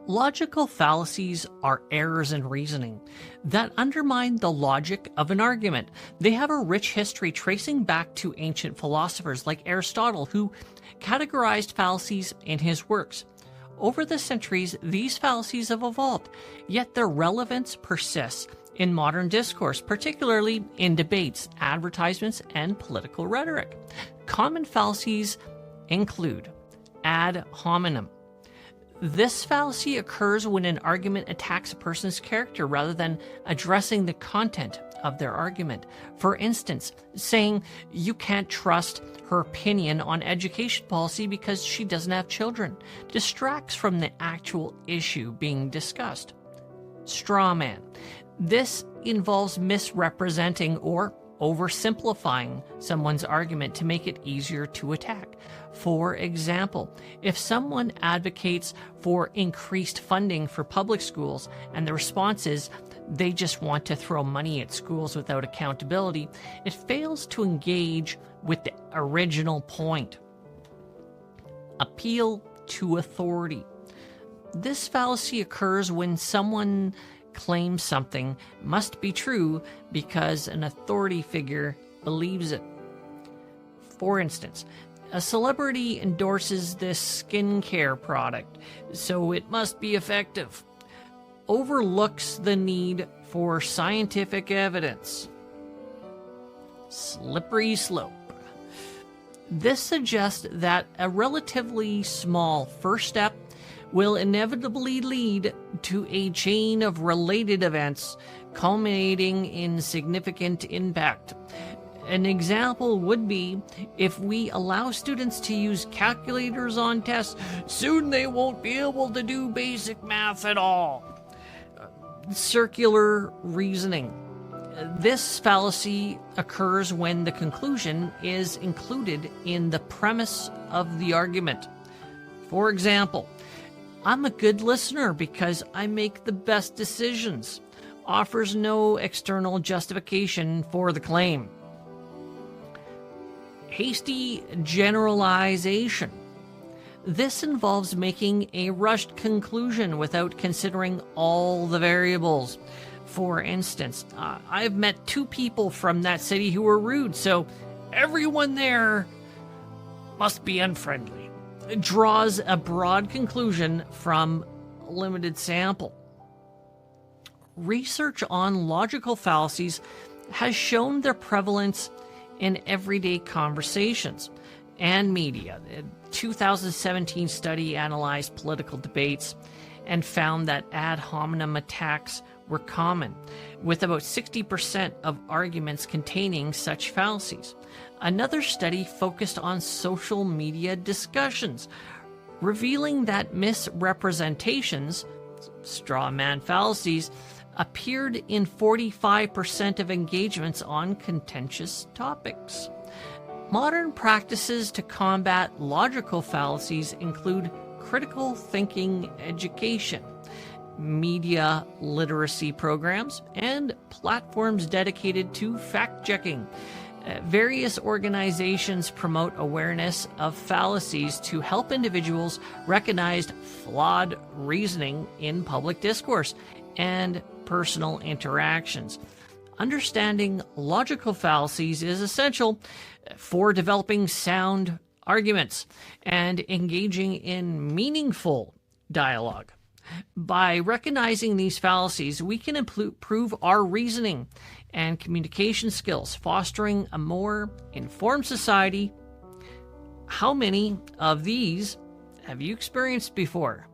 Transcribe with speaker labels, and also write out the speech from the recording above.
Speaker 1: Logical fallacies are errors in reasoning that undermine the logic of an argument. They have a rich history tracing back to ancient philosophers like Aristotle, who categorized fallacies in his works. Over the centuries, these fallacies have evolved, yet their relevance persists in modern discourse, particularly in debates, advertisements, and political rhetoric. Common fallacies include ad hominem. This fallacy occurs when an argument attacks a person's character rather than addressing the content of their argument. For instance, saying you can't trust her opinion on education policy because she doesn't have children distracts from the actual issue being discussed. Straw man. This involves misrepresenting or oversimplifying someone's argument to make it easier to attack. For example, if someone advocates for increased funding for public schools and the response is they just want to throw money at schools without accountability, it fails to engage with the original point. Appeal to authority. This fallacy occurs when someone claims something must be true because an authority figure believes it. For instance, a celebrity endorses this skincare product, so it must be effective. Overlooks the need for scientific evidence. Slippery slope. This suggests that a relatively small first step will inevitably lead to a chain of related events culminating in significant impact. An example would be if we allow students to use calculators on tests, soon they won't be able to do basic math at all. Circular reasoning. This fallacy occurs when the conclusion is included in the premise of the argument. For example, I'm a good listener because I make the best decisions. Offers no external justification for the claim. Hasty generalization. This involves making a rushed conclusion without considering all the variables. For instance, I've met two people from that city who were rude, so everyone there must be unfriendly. It draws a broad conclusion from a limited sample. Research on logical fallacies has shown their prevalence in everyday conversations and media. A 2017 study analyzed political debates and found that ad hominem attacks were common, with about 60% of arguments containing such fallacies. Another study focused on social media discussions, revealing that misrepresentations, straw man fallacies, appeared in 45% of engagements on contentious topics. Modern practices to combat logical fallacies include critical thinking education, media literacy programs, and platforms dedicated to fact-checking. Various organizations promote awareness of fallacies to help individuals recognize flawed reasoning in public discourse and personal interactions. Understanding logical fallacies is essential for developing sound arguments and engaging in meaningful dialogue. By recognizing these fallacies, we can improve our reasoning and communication skills, fostering a more informed society. How many of these have you experienced before?